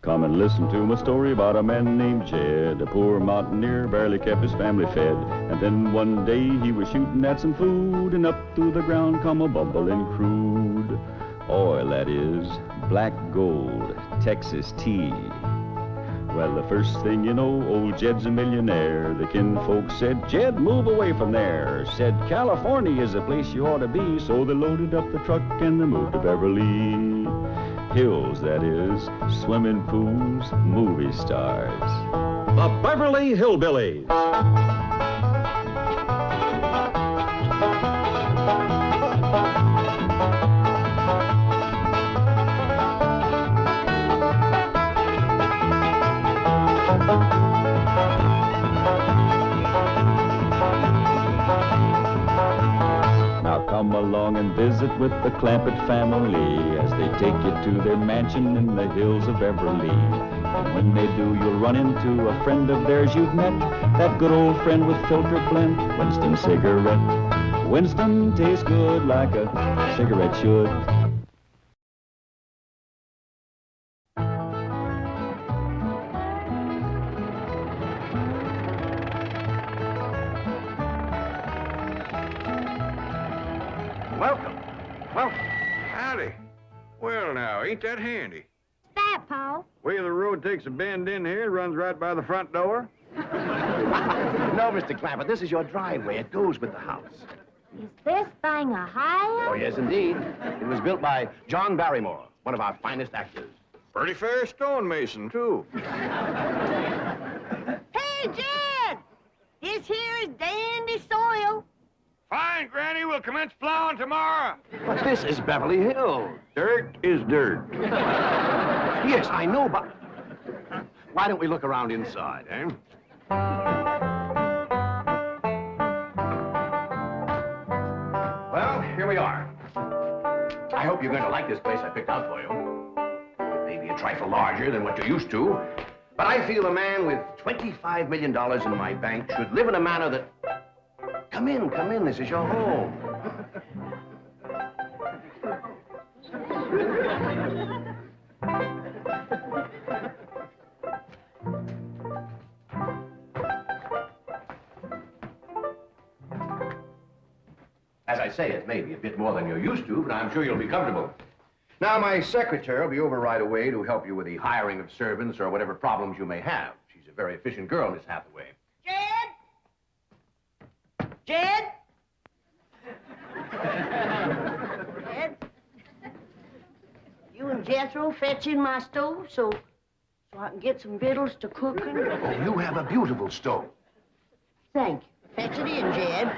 Come and listen to my story about a man named Jed. A poor mountaineer, barely kept his family fed. And then one day he was shooting at some food, and up through the ground come a bubbling crude oil, that is, black gold, Texas tea. Well, the first thing you know, old Jed's a millionaire. The kinfolk said, Jed, move away from there. Said, California is the place you ought to be. So they loaded up the truck and they moved to Beverly Hills, that is, swimming pools, movie stars. The Beverly Hillbillies. Come along and visit with the Clampett family as they take you to their mansion in the hills of Beverly. And when they do, you'll run into a friend of theirs you've met, that good old friend with filter blend, Winston cigarette. Winston tastes good like a cigarette should. Howdy. Well, now, ain't that handy? That, Paul? Way the road takes a bend in here, runs right by the front door. No, Mr. Clampett, this is your driveway. It goes with the house. Is this thing a house? Oh, yes, indeed. It was built by John Barrymore, one of our finest actors. Pretty fair stonemason, too. Hey, Jed! This here is dandy soil. Fine, Granny. We'll commence plowing tomorrow. But this is Beverly Hills. Dirt is dirt. Yes, I know, but why don't we look around inside, eh? Well, here we are. I hope you're going to like this place I picked out for you. It may be a trifle larger than what you're used to, but I feel a man with $25 million in my bank should live in a manner that... Come in, this is your home. As I say, it may be a bit more than you're used to, but I'm sure you'll be comfortable. Now, my secretary will be over right away to help you with the hiring of servants or whatever problems you may have. She's a very efficient girl, Miss Hathaway. Jed? Jed? You and Jethro fetch in my stove so I can get some victuals to cooking? Oh, you have a beautiful stove. Thank you. Fetch it in, Jed.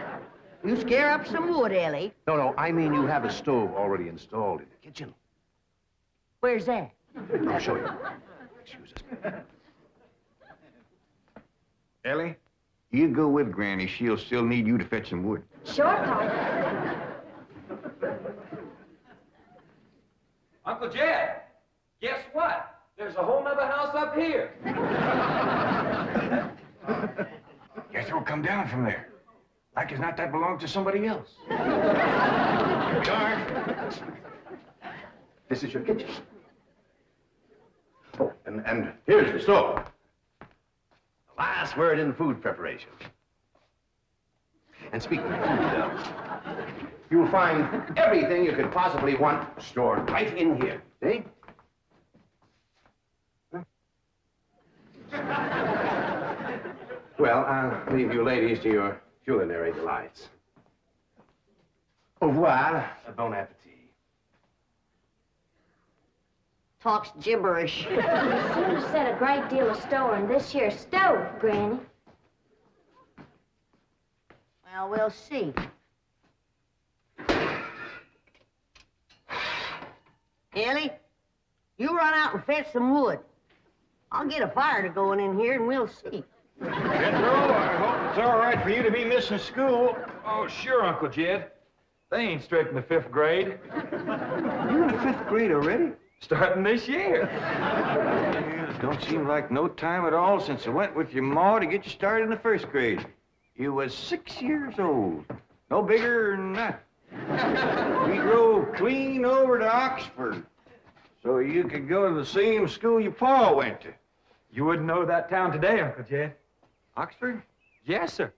You scare up some wood, Ellie. No, I mean you have a stove already installed in the kitchen. Where's that? I'll show you. Excuse us. Ellie, you go with Granny. She'll still need you to fetch some wood. Sure, Paul. Uncle Jed, guess what? There's a whole nother house up here. Jethro, come down from there. Like as not that belongs to somebody else. Darn. This is your kitchen. Oh, and here's the stove. The last word in food preparation. And speaking of food, you'll find everything you could possibly want stored right in here. See? Well, I'll leave you ladies to your culinary delights. Au revoir, bon appetit. Talks gibberish. You seem to set a great deal of store in this here stove, Granny. Well, we'll see. Ellie, you run out and fetch some wood. I'll get a fire to going in here and we'll see. Jethro, I hope it's all right for you to be missing school. Oh, sure, Uncle Jed. They ain't straight in the 5th grade. You're in the 5th grade already? Starting this year. Yeah, it don't seem like no time at all since I went with your ma to get you started in the 1st grade. You was 6 years old. No bigger than that. We drove clean over to Oxford. So you could go to the same school your pa went to. You wouldn't know that town today, Uncle Jed. Oxford? Yes, sir.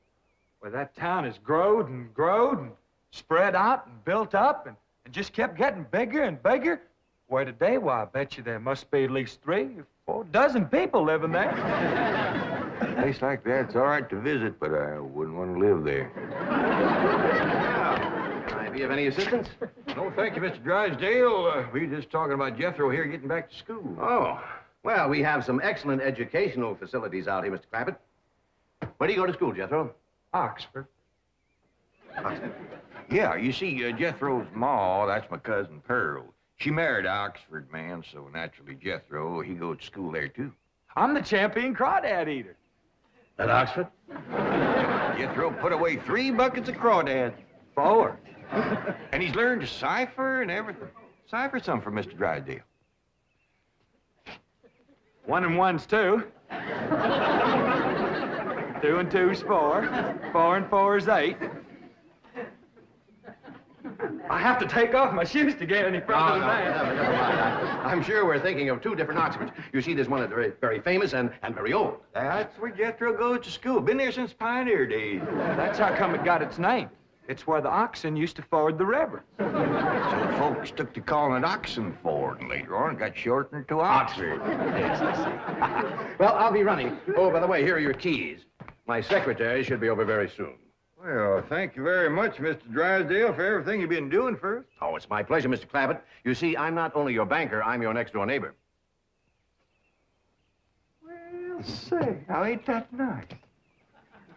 Well, that town has growed and spread out and built up and just kept getting bigger and bigger. Where today, why, I bet you there must be at least 3 or 4 dozen people living there. A place like that's all right to visit, but I wouldn't want to live there. Can I be of any assistance? No, thank you, Mr. Drysdale. We were just talking about Jethro here getting back to school. Oh, well, we have some excellent educational facilities out here, Mr. Clampett. Where do you go to school, Jethro? Oxford. Oxford. Yeah, you see, Jethro's ma, that's my cousin Pearl. She married an Oxford man, so naturally Jethro, he goes to school there, too. I'm the champion crawdad eater. At Oxford? Jethro put away 3 buckets of crawdads. 4. And he's learned to cipher and everything. Cipher some for Mr. Drysdale. 1 and 1's 2. 2 and 2's 4. 4 and 4's 8. I have to take off my shoes to get any further than that. Never mind. I'm sure we're thinking of 2 different Oxfords. You see, there's one that's very, very famous and very old. That's where Jethro goes to school. Been there since pioneer days. That's how come it got its name. It's where the oxen used to ford the river. So folks took to calling it Oxenford, and later on it got shortened to Oxford. Yes, I see. Well, I'll be running. Oh, by the way, here are your keys. My secretary should be over very soon. Well, thank you very much, Mr. Drysdale, for everything you've been doing for us. Oh, it's my pleasure, Mr. Clampett. You see, I'm not only your banker, I'm your next-door neighbor. Well, say, now ain't that nice?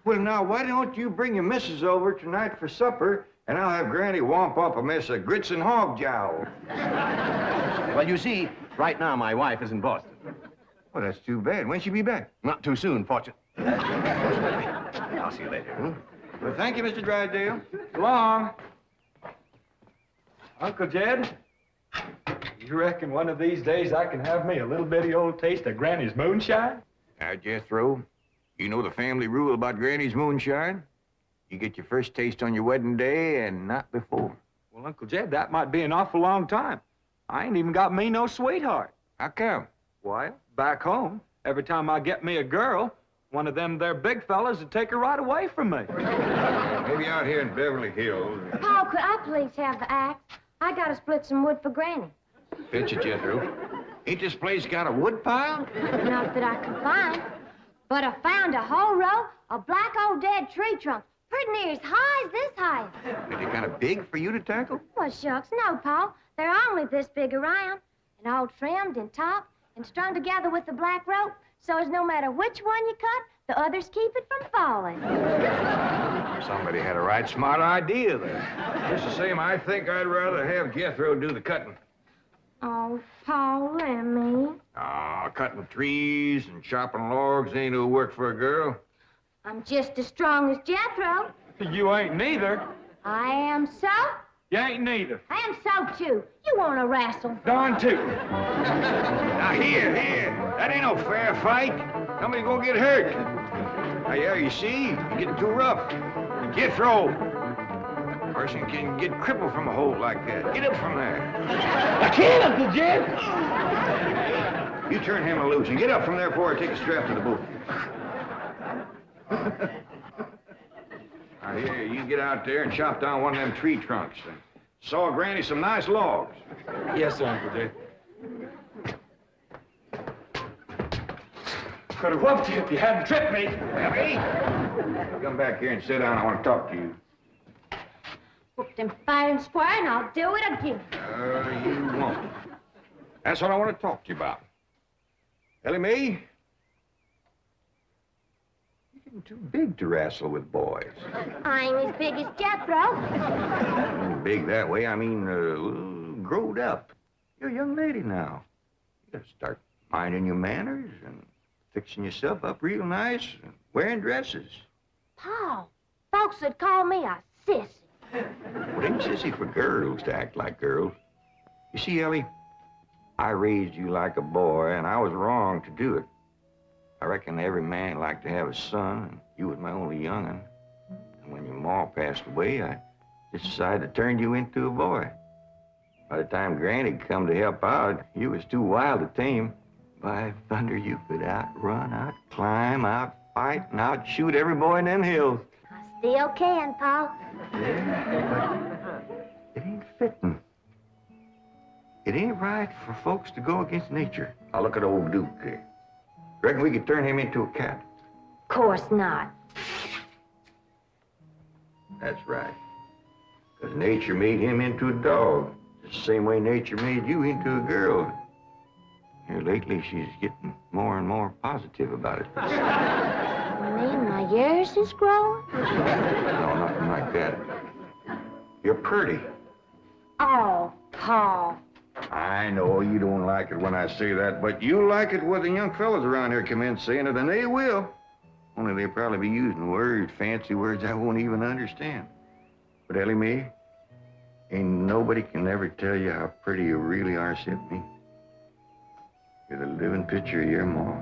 Well, now, why don't you bring your missus over tonight for supper, and I'll have Granny womp up a mess of grits and hog jowl. Well, you see, right now my wife is in Boston. Well, that's too bad. When'll she be back? Not too soon, fortunately. I'll see you later. Well, thank you, Mr. Drysdale. So long. Uncle Jed, you reckon one of these days I can have me a little bitty old taste of Granny's moonshine? Now, Jethro, you know the family rule about Granny's moonshine? You get your first taste on your wedding day and not before. Well, Uncle Jed, that might be an awful long time. I ain't even got me no sweetheart. How come? Why, back home, every time I get me a girl, one of them there big fellas would take her right away from me. Maybe out here in Beverly Hills. Paul, could I please have the axe? I gotta split some wood for Granny. Fetch it, Jethro. Ain't this place got a wood pile? Not that I can find. But I found a whole row of black old dead tree trunks, pretty near as high as this height. Are they kind of big for you to tackle? Well, shucks, no, Paul. They're only this big around, and all trimmed and topped and strung together with the black rope, so as no matter which one you cut, the others keep it from falling. Somebody had a right smart idea there. Just the same, I think I'd rather have Jethro do the cutting. Oh, Paul and me. Ah, cutting trees and chopping logs ain't no work for a girl. I'm just as strong as Jethro. You ain't neither. I am so. You ain't neither. I am so, too. You want to wrestle? Darn too. Now, here. That ain't no fair fight. Somebody's gonna get hurt. Now, yeah, you see, you're getting too rough. Jethro. A person can get crippled from a hole like that. Get up from there. I can't, Uncle Jed. You turn him loose and get up from there before I take a strap to the boot. Now, here, you get out there and chop down one of them tree trunks and saw Granny some nice logs. Yes, sir, Uncle Jed. Could have whooped you if you hadn't tripped me. Abby, come back here and sit down. I want to talk to you. Whooped him fair and square, and I'll do it again. You won't. That's what I want to talk to you about. Ellie Mae, you're getting too big to wrestle with boys. I'm as big as Jethro. Big that way, I mean, growed up. You're a young lady now. You gotta start minding your manners and fixing yourself up real nice and wearing dresses. Paul, folks would call me a sissy. Well, it ain't sissy for girls to act like girls. You see, Ellie, I raised you like a boy, and I was wrong to do it. I reckon every man liked to have a son, and you was my only young'un. And when your ma passed away, I just decided to turn you into a boy. By the time Granny come to help out, you was too wild to tame. By thunder, you could outrun, outclimb, outfight, and outshoot every boy in them hills. I still can, Paul. Yeah, but it ain't fitting. It ain't right for folks to go against nature. Now look at old Duke there. Reckon we could turn him into a cat? Of course not. That's right. Because nature made him into a dog. The same way nature made you into a girl. Here lately, she's getting more and more positive about it. You mean my years is growing? No, nothing like that. You're pretty. Oh, Paul. I know you don't like it when I say that, but you like it when the young fellas around here come in saying it, and they will. Only they'll probably be using words, fancy words I won't even understand. But Ellie Mae, ain't nobody can ever tell you how pretty you really are except me. You're the living picture of your ma.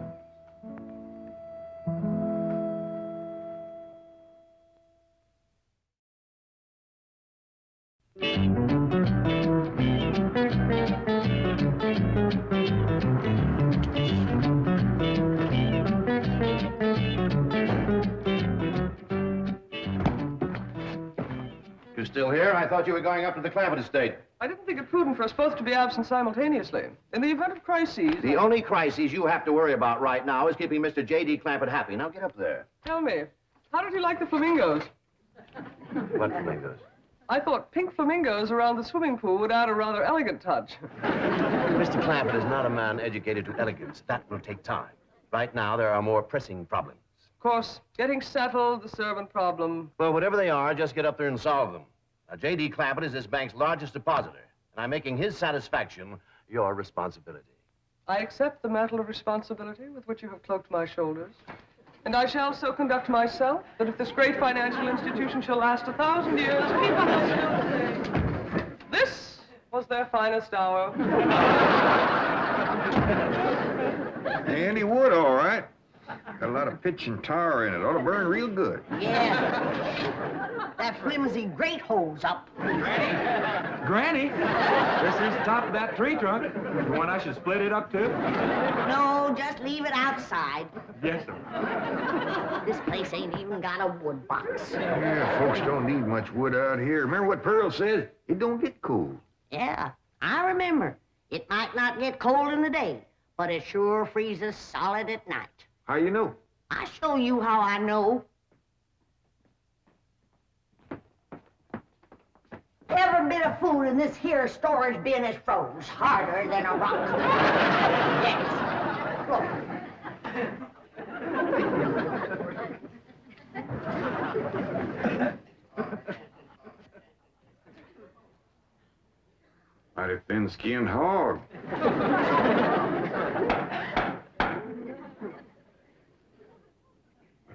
You still here? I thought you were going up to the Clampett estate. I didn't think it prudent for us both to be absent simultaneously. In the event of crises... The only crises you have to worry about right now is keeping Mr. J.D. Clampett happy. Now get up there. Tell me, how did you like the flamingos? What flamingos? I thought pink flamingos around the swimming pool would add a rather elegant touch. Mr. Clampett is not a man educated to elegance. That will take time. Right now, there are more pressing problems. Of course, getting settled, the servant problem. Well, whatever they are, just get up there and solve them. Now, J.D. Clampett is this bank's largest depositor, and I'm making his satisfaction your responsibility. I accept the mantle of responsibility with which you have cloaked my shoulders. And I shall so conduct myself that if this great financial institution shall last 1,000 years, people will still say, this was their finest hour. Andy Wood, all right. Got a lot of pitch and tar in it. Ought to burn real good. Yeah. That flimsy grate holds up. Granny, this is the top of that tree trunk. You want I should split it up, too? No, just leave it outside. Yes, sir. This place ain't even got a wood box. Yeah, folks don't need much wood out here. Remember what Pearl said? It don't get cold. Yeah, I remember. It might not get cold in the day, but it sure freezes solid at night. How you know? I'll show you how I know. Every bit of food in this here storage bin is froze harder than a rock. Yes. Mighty thin-skinned hog.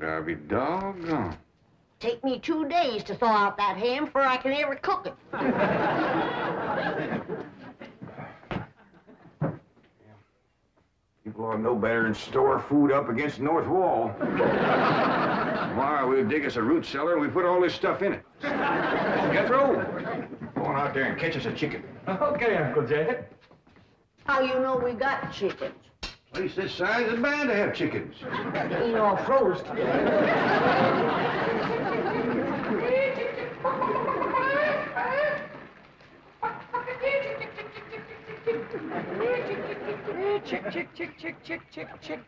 But I'll be doggone. Take me 2 days to thaw out that ham before I can ever cook it. People ought to know better than store food up against the north wall. Tomorrow we'll dig us a root cellar and we put all this stuff in it. Jethro, go on out there and catch us a chicken. Okay, Uncle Jed. How you know we got chickens? Place this size is bound to have chickens. They ain't all froze today. Chick, chick, chick, chick, chick, chick, chick.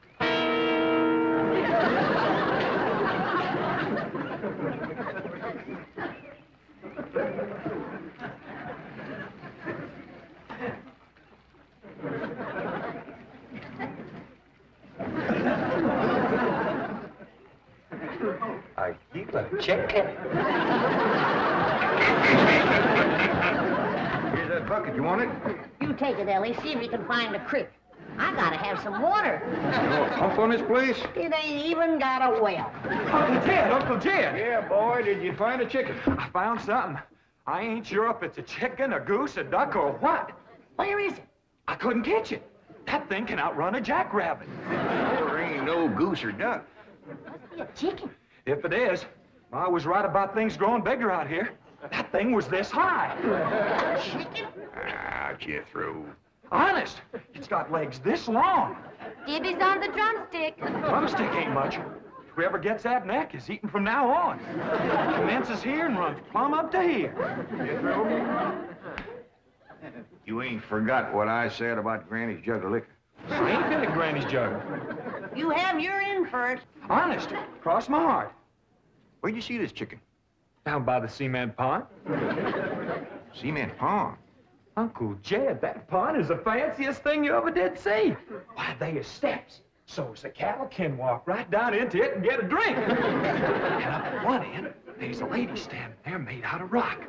I keep a chicken. Here's that bucket. You want it? You take it, Ellie. See if you can find a creek. I gotta have some water. You want a pump on this place? It ain't even got a well. Uncle Jed, Uncle Jed. Yeah, boy, did you find a chicken? I found something. I ain't sure if it's a chicken, a goose, a duck, or what. Where is it? I couldn't catch it. That thing can outrun a jackrabbit. There ain't no goose or duck. Must be a chicken. If it is, I was right about things growing bigger out here. That thing was this high. Chicken? Ah, Jethro. Honest, it's got legs this long. Dibby's on the drumstick. Drumstick ain't much. Whoever gets that neck is eating from now on. Commences here and runs plumb up to here. Jethro, you ain't forgot what I said about Granny's jug of liquor. I ain't been at Granny's jug. You have your in for it. Honest, cross my heart. Where'd you see this chicken? Down by the cement pond. Cement pond. Uncle Jed, that pond is the fanciest thing you ever did see. Why, they are steps, so's the cattle can walk right down into it and get a drink. And up at one end, there's a lady standing there made out of rock.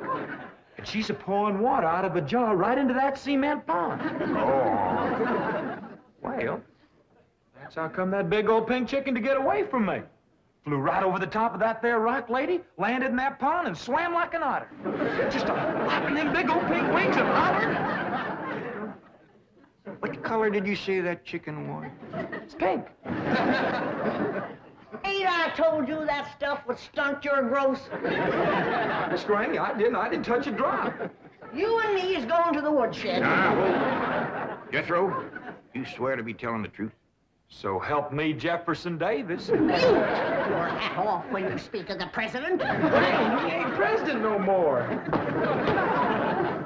And she's a-pouring water out of a jar right into that cement pond. Oh. Well, that's how come that big old pink chicken to get away from me. Flew right over the top of that there rock lady, landed in that pond, and swam like an otter. Just flapping them big old pink wings and hollered. What color did you say that chicken was? It's pink. Ain't I told you that stuff would stunt your growth? Miss Granny, I didn't touch a drop. You and me is going to the woodshed. Now, Jethro, you swear to be telling the truth? So help me, Jefferson Davis. You take your hat off when you speak of the president. He ain't president no more.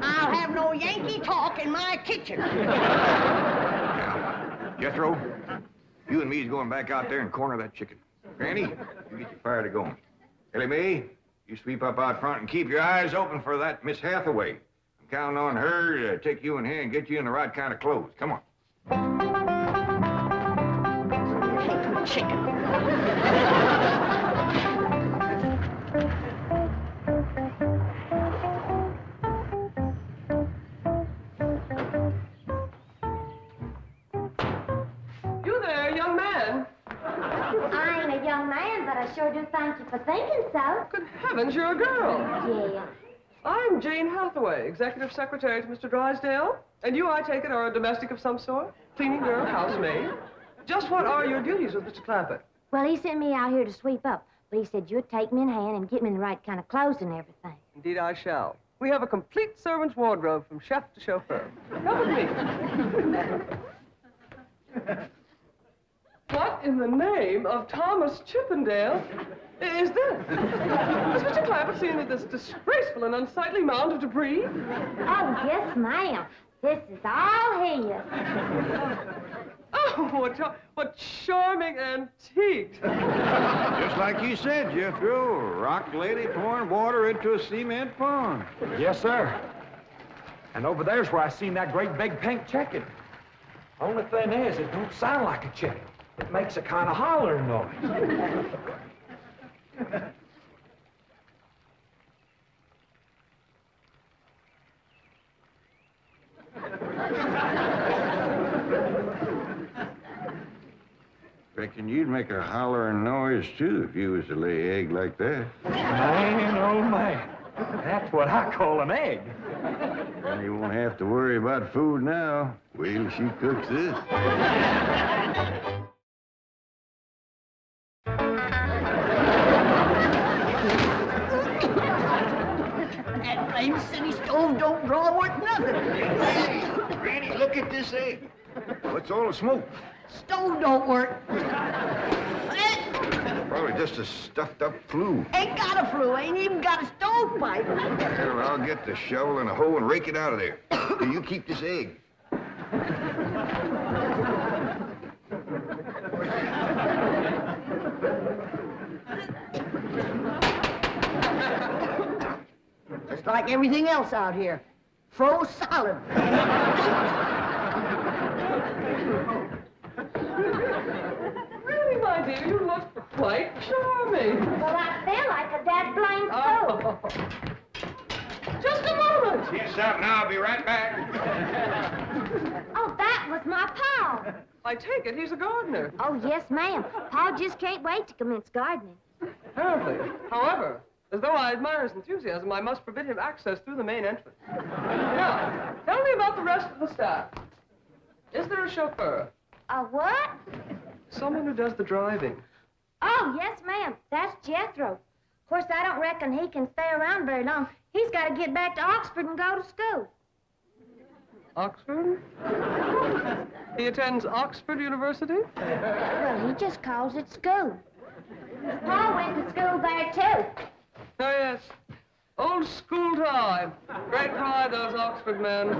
I'll have no Yankee talk in my kitchen. Now, Jethro, you and me is going back out there and corner that chicken. Granny, you get your fire to going. Ellie Mae, you sweep up out front and keep your eyes open for that Miss Hathaway. I'm counting on her to take you in hand and get you in the right kind of clothes. Come on. Chicken. You there, young man. I ain't a young man, but I sure do thank you for thinking so. Good heavens, you're a girl. Yeah. I'm Jane Hathaway, executive secretary to Mr. Drysdale. And you, I take it, are a domestic of some sort? Cleaning girl, housemaid? Just what are your duties with Mr. Clampett? Well, he sent me out here to sweep up, but he said you'd take me in hand and get me in the right kind of clothes and everything. Indeed, I shall. We have a complete servant's wardrobe from chef to chauffeur. Come with me. What in the name of Thomas Chippendale is this? Has Mr. Clampett seen this disgraceful and unsightly mound of debris? Oh, yes, ma'am. This is all his. Oh, what charming antiques. Just like you said, Jethro, a rock lady pouring water into a cement pond. Yes, sir. And over there's where I seen that great big pink chicken. Only thing is, it don't sound like a chicken. It makes a kind of hollering noise. Reckon you'd make a hollering noise, too, if you was to lay egg like that. Man, oh, man. That's what I call an egg. And you won't have to worry about food now. Wait till she cooks this. That blame city stove don't draw worth nothing. Hey, Granny, look at this egg. What's all the smoke? Stove don't work. Probably just a stuffed-up flue. Ain't got a flue, ain't even got a stovepipe. Well, I'll get the shovel and a hoe and rake it out of there. You keep this egg. Just like everything else out here. Froze solid. Really, my dear, you look quite charming. Well, I feel like a dead blame fool. Oh. Just a moment. Yes, out now. I'll be right back. Oh, that was my Pa. I take it he's a gardener. Oh, yes, ma'am. Pa just can't wait to commence gardening. Apparently. However, as though I admire his enthusiasm, I must forbid him access through the main entrance. Now, tell me about the rest of the staff. Is there a chauffeur? A what? Someone who does the driving. Oh, yes, ma'am. That's Jethro. Of course, I don't reckon he can stay around very long. He's got to get back to Oxford and go to school. Oxford? He attends Oxford University? Well, he just calls it school. Paul went to school there, too. Oh, yes. Old school tie. Great pride, those Oxford men.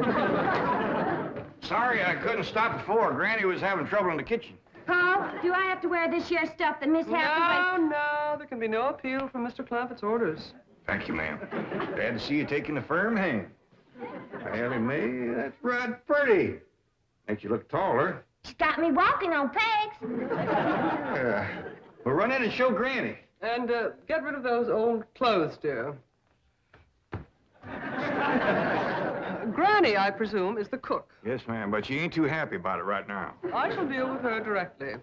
Sorry I couldn't stop before. Granny was having trouble in the kitchen. Paul, do I have to wear this here stuff that Miss Hathaway... No, there can be no appeal from Mr. Clampett's orders. Thank you, ma'am. Glad to see you taking a firm hand. Ellie Mae, that's right pretty. Makes you look taller. She's got me walking on pegs. We'll run in and show Granny. And get rid of those old clothes, dear. Granny, I presume, is the cook. Yes, ma'am, but she ain't too happy about it right now. I shall deal with her directly.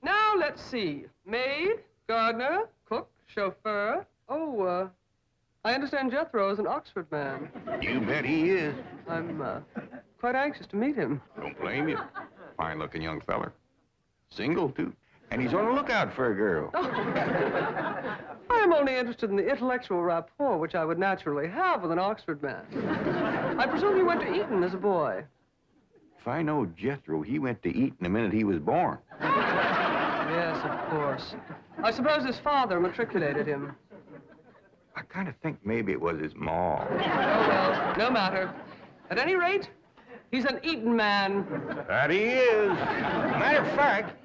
Now, let's see. Maid, gardener, cook, chauffeur. Oh, I understand Jethro is an Oxford man. You bet he is. I'm quite anxious to meet him. Don't blame you. Fine-looking young feller. Single, too. And he's on the lookout for a girl. I am only interested in the intellectual rapport which I would naturally have with an Oxford man. I presume you went to Eton as a boy. If I know Jethro, he went to Eton the minute he was born. Yes, of course. I suppose his father matriculated him. I kind of think maybe it was his ma. Oh, well, no matter. At any rate, he's an Eton man. That he is. Matter of fact,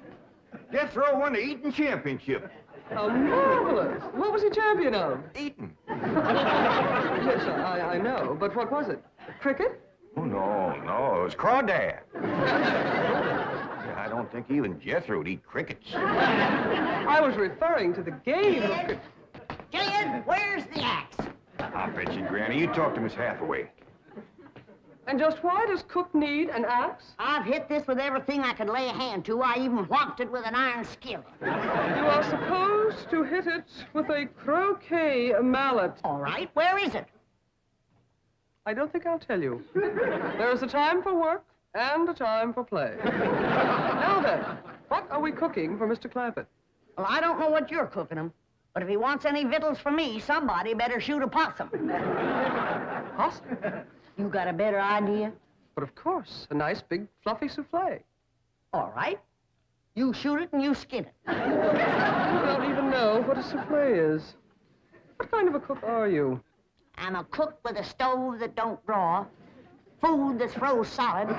Jethro won the Eton championship. How marvelous. What was he champion of? Eton. Yes, I know. But what was it? Cricket? Oh, no. It was crawdad. I don't think even Jethro would eat crickets. I was referring to the game of cricket. Jed, where's the axe? I bet you, Granny, you talk to Miss Hathaway. And just why does Cook need an axe? I've hit this with everything I could lay a hand to. I even whopped it with an iron skillet. You are supposed to hit it with a croquet mallet. All right, where is it? I don't think I'll tell you. There is a time for work and a time for play. Now then, what are we cooking for Mr. Clampett? Well, I don't know what you're cooking him, but if he wants any victuals from me, somebody better shoot a possum. Possum? You got a better idea? But of course, a nice big fluffy souffle. All right. You shoot it and you skin it. You don't even know what a souffle is. What kind of a cook are you? I'm a cook with a stove that don't draw, food that's froze solid,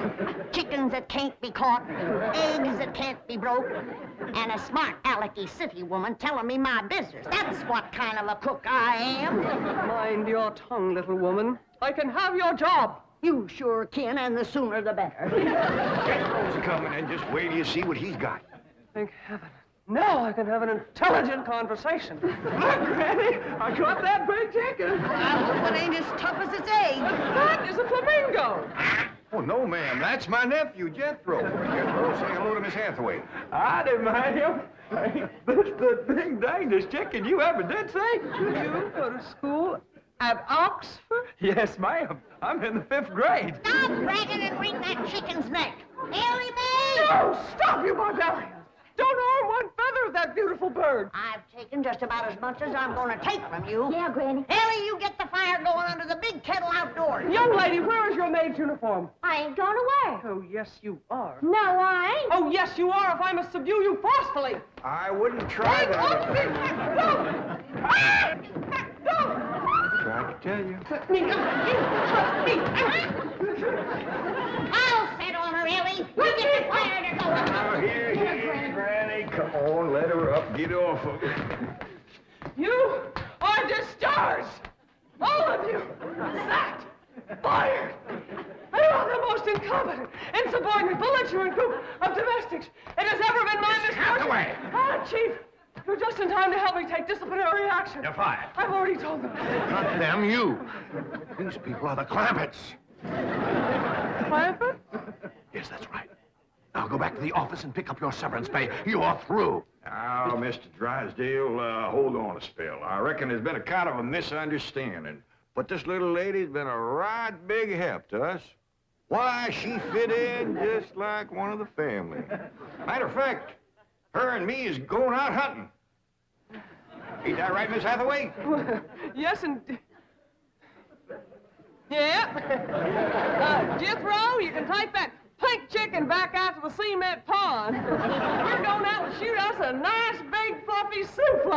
chickens that can't be caught, eggs that can't be broke, and a smart alecky city woman telling me my business. That's what kind of a cook I am. Mind your tongue, little woman. I can have your job. You sure can, and the sooner the better. Jethro's coming, and just wait till you see what he's got. Thank heaven. Now I can have an intelligent conversation. Look, Granny, I caught that big chicken. I hope it ain't as tough as its egg. That is a flamingo. Oh, no, ma'am. That's my nephew, Jethro. Jethro, say hello to Miss Hathaway. Howdy, ma'am. This the big dangest chicken you ever did see. You go to school at Oxford? Yes, ma'am. I'm in the 5th grade. Stop bragging and wring that chicken's neck. Ellie Mae! No, stop, you barbarians. Don't harm one feather of that beautiful bird. I've taken just about as much as I'm going to take from you. Yeah, Granny. Ellie, you get the fire going under the big kettle outdoors. Young lady, where is your maid's uniform? I ain't going to wear. Oh, yes, you are. No, I ain't. Oh, yes, you are, if I must subdue you forcefully. I wouldn't try that. Tried to tell you. I'll set on her, Ellie. You get the fire to go. Now, here, Granny. Come on, let her up. Get off of it. You are discharged. All of you. Sacked. Fired. You are the most incompetent, insubordinate, belligerent group of domestics it has ever been my misfortune. Hathaway! Ah, Chief. You're just in time to help me take disciplinary action. You're fired. I've already told them. Not them, you. These people are the Clampetts. Clampett? Yes, that's right. Now go back to the office and pick up your severance pay. You are through. Now, Mr. Drysdale, hold on a spell. I reckon there's been a kind of a misunderstanding. But this little lady's been a right big help to us. Why, she fit in just like one of the family. Matter of fact, her and me is going out hunting. Ain't that right, Miss Hathaway? Well, yes, and... Yeah. Jethro, you can take that pink chicken back out to the cement pond. We're going out and shoot us a nice, big, fluffy souffle.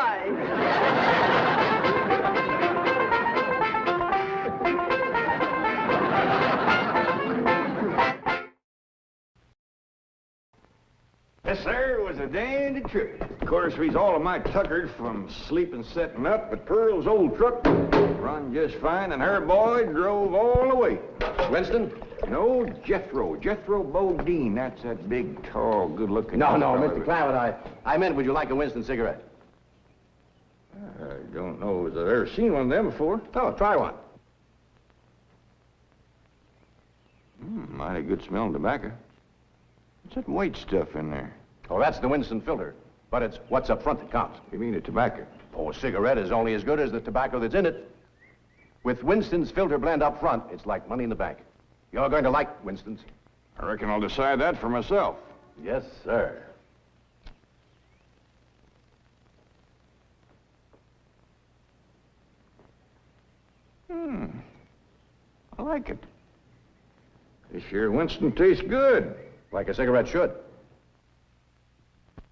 Yes, sir, it was a dandy trip. Of course, we's all of my tuckered from sleeping setting up, but Pearl's old truck run just fine, and her boy drove all the way. Winston? No, Jethro. Jethro Bodine. That's that big, tall, good-looking... No, fella. Mr. Clampett, I meant, would you like a Winston cigarette? I don't know as I've ever seen one of them before. Oh, try one. Mighty good smelling tobacco. What's that white stuff in there? Oh, that's the Winston filter. But it's what's up front that counts. You mean the tobacco? Oh, a cigarette is only as good as the tobacco that's in it. With Winston's filter blend up front, it's like money in the bank. You're going to like Winston's. I reckon I'll decide that for myself. Yes, sir. I like it. This here Winston tastes good. Like a cigarette should.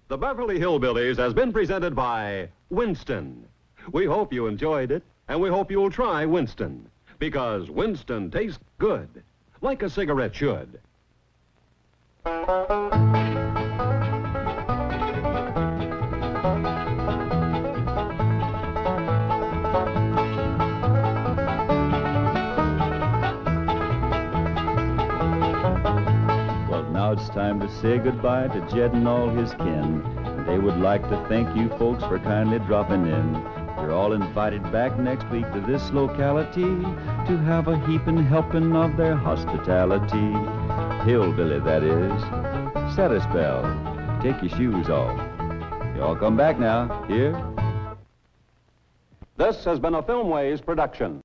The Beverly Hillbillies has been presented by Winston. We hope you enjoyed it, and we hope you'll try Winston, because Winston tastes good, like a cigarette should. Now it's time to say goodbye to Jed and all his kin. They would like to thank you folks for kindly dropping in. You're all invited back next week to this locality to have a heaping helping of their hospitality. Hillbilly, that is. Set a spell. Take your shoes off. You all come back now. Here. This has been a Filmways production.